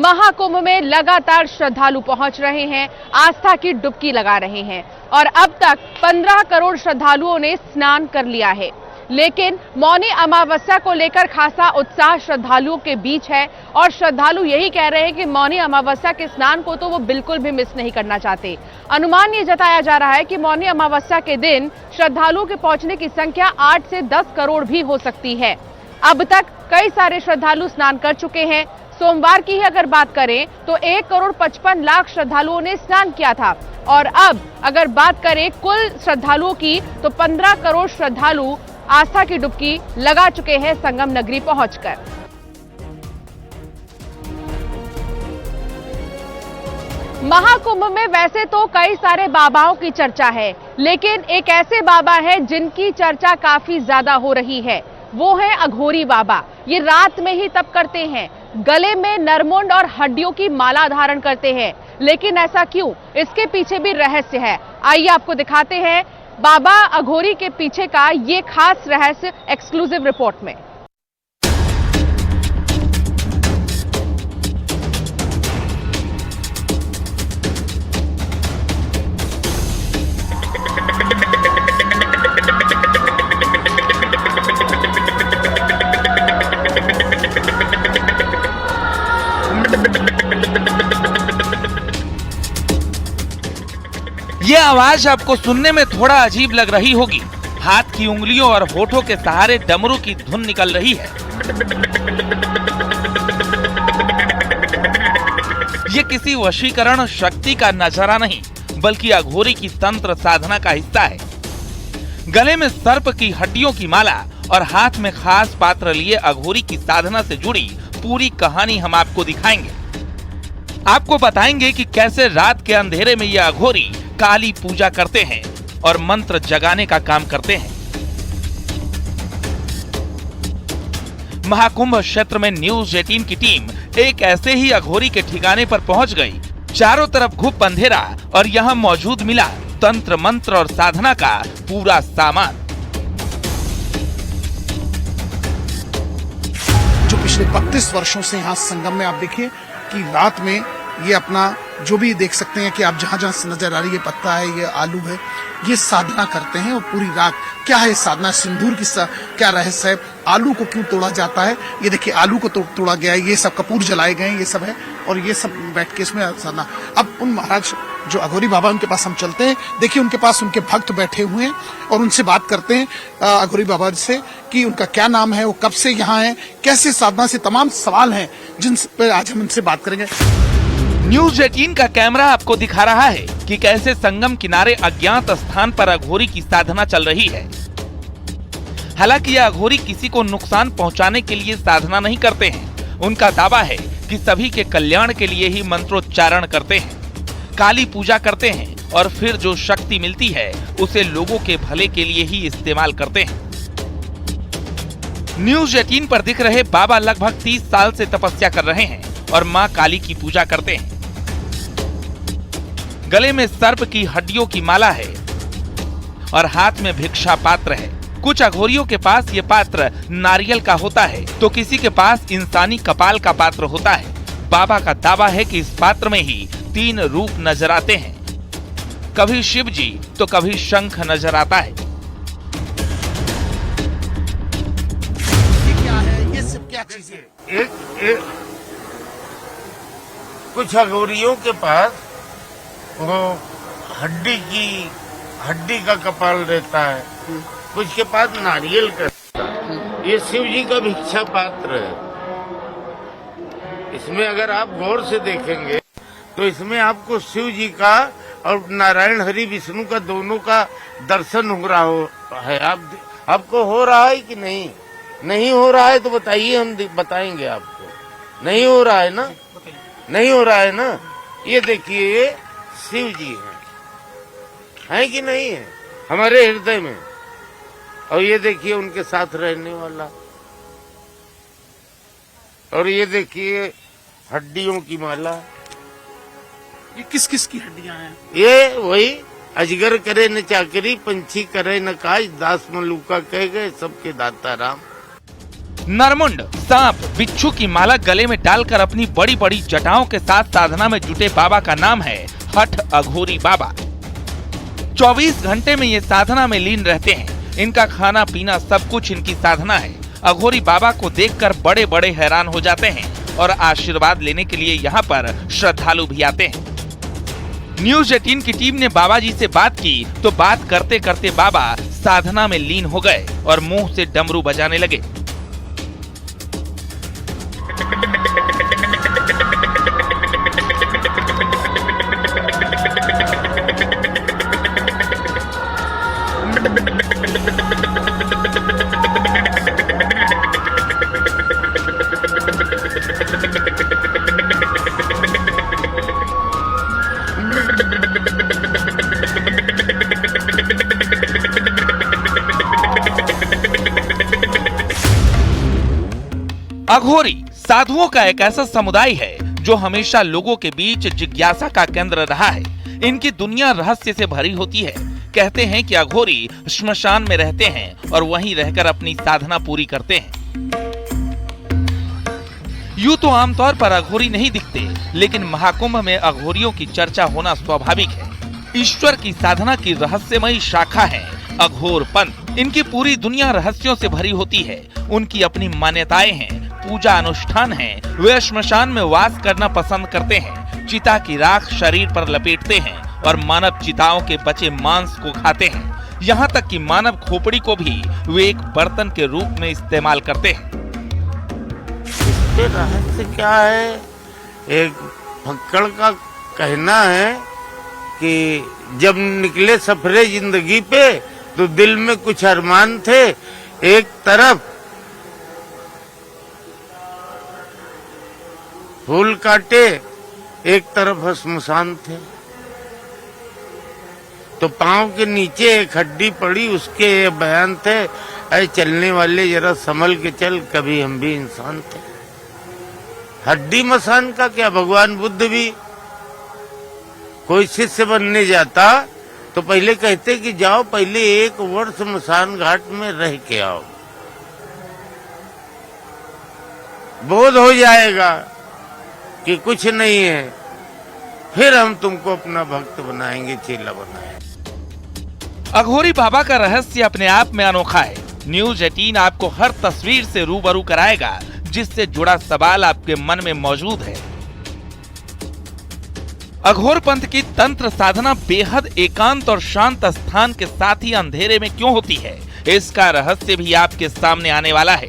महाकुंभ में लगातार श्रद्धालु पहुंच रहे हैं, आस्था की डुबकी लगा रहे हैं और अब तक 15 करोड़ श्रद्धालुओं ने स्नान कर लिया है। लेकिन मौनी अमावस्या को लेकर खासा उत्साह श्रद्धालुओं के बीच है और श्रद्धालु यही कह रहे हैं कि मौनी अमावस्या के स्नान को तो वो बिल्कुल भी मिस नहीं करना चाहते। अनुमान ये जताया जा रहा है कि मौनी अमावस्या के दिन श्रद्धालुओं के पहुंचने की संख्या 8 से 10 करोड़ भी हो सकती है। अब तक कई सारे श्रद्धालु स्नान कर चुके हैं। सोमवार की ही अगर बात करें तो 1 करोड़ 55 लाख श्रद्धालुओं ने स्नान किया था और अब अगर बात करें कुल श्रद्धालुओं की तो 15 करोड़ श्रद्धालु आस्था की डुबकी लगा चुके हैं संगम नगरी पहुंचकर। महाकुंभ में वैसे तो कई सारे बाबाओं की चर्चा है, लेकिन एक ऐसे बाबा हैं जिनकी चर्चा काफी ज्यादा हो रही है। वो है अघोरी बाबा। ये रात में ही तप करते हैं, गले में नरमुंड और हड्डियों की माला धारण करते हैं। लेकिन ऐसा क्यों? इसके पीछे भी रहस्य है। आइए आपको दिखाते हैं बाबा अघोरी के पीछे का ये खास रहस्य एक्सक्लूसिव रिपोर्ट में। ये आवाज आपको सुनने में थोड़ा अजीब लग रही होगी। हाथ की उंगलियों और होठों के सहारे डमरू की धुन निकल रही है। ये किसी वशीकरण शक्ति का नजारा नहीं, बल्कि अघोरी की तंत्र साधना का हिस्सा है। गले में सर्प की हड्डियों की माला और हाथ में खास पात्र लिए अघोरी की साधना से जुड़ी पूरी कहानी हम आपको दिखाएंगे। आपको बताएंगे कि कैसे रात के अंधेरे में ये अघोरी काली पूजा करते हैं और मंत्र जगाने का काम करते हैं। महाकुंभ क्षेत्र में न्यूज़ 18 की टीम एक ऐसे ही अघोरी के ठिकाने पर पहुंच गई। चारों तरफ घुप अंधेरा और यहां मौजूद मिला तंत्र मंत्र और साधना का पूरा सामान। जो पिछले 32 वर्षों से यहाँ संगम में आप देखिए कि रात में ये अपना जो भी देख सकते हैं कि आप जहां जहां नजर आ रही है, पत्ता है, ये आलू है, ये साधना करते हैं और पूरी रात। क्या है साधना? सिंदूर की क्या रहस्य है? आलू को क्यों तोड़ा जाता है? ये देखिए आलू को तोड़ा गया है, ये सब कपूर जलाए गए, ये सब है और ये सब बैठ के इसमें साधना। अब उन महाराज जो अघोरी बाबा उनके पास हम चलते हैं। देखिए उनके पास उनके भक्त बैठे हुए हैं और उनसे बात करते हैं अघोरी बाबा से कि उनका क्या नाम है, वो कब से यहाँ है, कैसे साधना से, तमाम सवाल हैं जिन पर आज हम उनसे बात करेंगे। न्यूज़ 18 का कैमरा आपको दिखा रहा है कि कैसे संगम किनारे अज्ञात स्थान पर अघोरी की साधना चल रही है। हालांकि यह अघोरी किसी को नुकसान पहुंचाने के लिए साधना नहीं करते हैं। उनका दावा है कि सभी के कल्याण के लिए ही मंत्रोच्चारण करते हैं, काली पूजा करते हैं और फिर जो शक्ति मिलती है उसे लोगों के भले के लिए ही इस्तेमाल करते हैं। न्यूज़ 18 पर दिख रहे बाबा लगभग 30 साल से तपस्या कर रहे हैं और मां काली की पूजा करते हैं। गले में सर्प की हड्डियों की माला है और हाथ में भिक्षा पात्र है। कुछ अघोरियों के पास ये पात्र नारियल का होता है तो किसी के पास इंसानी कपाल का पात्र होता है। बाबा का दावा है कि इस पात्र में ही 3 रूप नजर आते हैं, कभी शिव जी तो कभी शंख नजर आता है। ये क्या है? ये सब क्या चीज है? एक कुछ अघोरियों के पास वो हड्डी का कपाल रहता है, कुछ के पास नारियल का। ये शिव जी का भिक्षा पात्र है। इसमें अगर आप गौर से देखेंगे तो इसमें आपको शिव जी का और नारायण हरि विष्णु का दोनों का दर्शन हो रहा है। आपको हो रहा है कि नहीं? नहीं हो रहा है तो बताइए, हम बताएंगे आपको। नहीं हो रहा है ना? नहीं हो रहा है ना? ये देखिए ये शिव जी हैं कि नहीं है हमारे हृदय में। और ये देखिए उनके साथ रहने वाला, और ये देखिए हड्डियों की माला। ये किस किस की हड्डियां हैं? ये वही अजगर करे न चाकरी, पंछी करे न काज, दास मलूका कह गए सबके दाता राम। नरमुंड, सांप, बिच्छू की माला गले में डालकर अपनी बड़ी बड़ी जटाओं के साथ साधना में जुटे बाबा का नाम है हठ अघोरी बाबा। 24 घंटे में ये साधना में लीन रहते हैं। इनका खाना पीना सब कुछ इनकी साधना है। अघोरी बाबा को देखकर बड़े बड़े हैरान हो जाते हैं और आशीर्वाद लेने के लिए यहाँ पर श्रद्धालु भी आते हैं। न्यूज 18 की टीम ने बाबा जी से बात की तो बात करते करते बाबा साधना में लीन हो गए और मुंह से डमरू बजाने लगे। अघोरी साधुओं का एक ऐसा समुदाय है जो हमेशा लोगों के बीच जिज्ञासा का केंद्र रहा है। इनकी दुनिया रहस्य से भरी होती है। कहते हैं कि अघोरी श्मशान में रहते हैं और वहीं रहकर अपनी साधना पूरी करते हैं। यूं तो आमतौर पर अघोरी नहीं दिखते, लेकिन महाकुंभ में अघोरियों की चर्चा होना स्वाभाविक है। ईश्वर की साधना की रहस्यमयी शाखा है अघोर पंथ। इनकी पूरी दुनिया रहस्यों से भरी होती है। उनकी अपनी मान्यताएं हैं, पूजा अनुष्ठान है। वे श्मशान में वास करना पसंद करते हैं। चिता की राख शरीर पर लपेटते हैं और मानव चिताओं के बचे मांस को खाते हैं। यहाँ तक कि मानव खोपड़ी को भी वे एक बर्तन के रूप में इस्तेमाल करते हैं। इसके रहस्य क्या है? एक फक्कड़ का कहना है कि जब निकले सफरे जिंदगी पे तो दिल में कुछ अरमान थे। एक तरफ फूल काटे, एक तरफ श्मशान थे। तो पांव के नीचे एक हड्डी पड़ी, उसके ये बयान थे, अरे चलने वाले जरा संभल के चल, कभी हम भी इंसान थे। हड्डी मसान का क्या? भगवान बुद्ध भी कोई शिष्य बनने जाता तो पहले कहते कि जाओ पहले 1 वर्ष मसान घाट में रह के आओ, बोध हो जाएगा कि कुछ नहीं है, फिर हम तुमको अपना भक्त बनाएंगे, चेला बनाएंगे। अघोरी बाबा का रहस्य अपने आप में अनोखा है। न्यूज 18 आपको हर तस्वीर से रूबरू कराएगा जिससे जुड़ा सवाल आपके मन में मौजूद है। अघोर पंथ की तंत्र साधना बेहद एकांत और शांत स्थान के साथ ही अंधेरे में क्यों होती है, इसका रहस्य भी आपके सामने आने वाला है।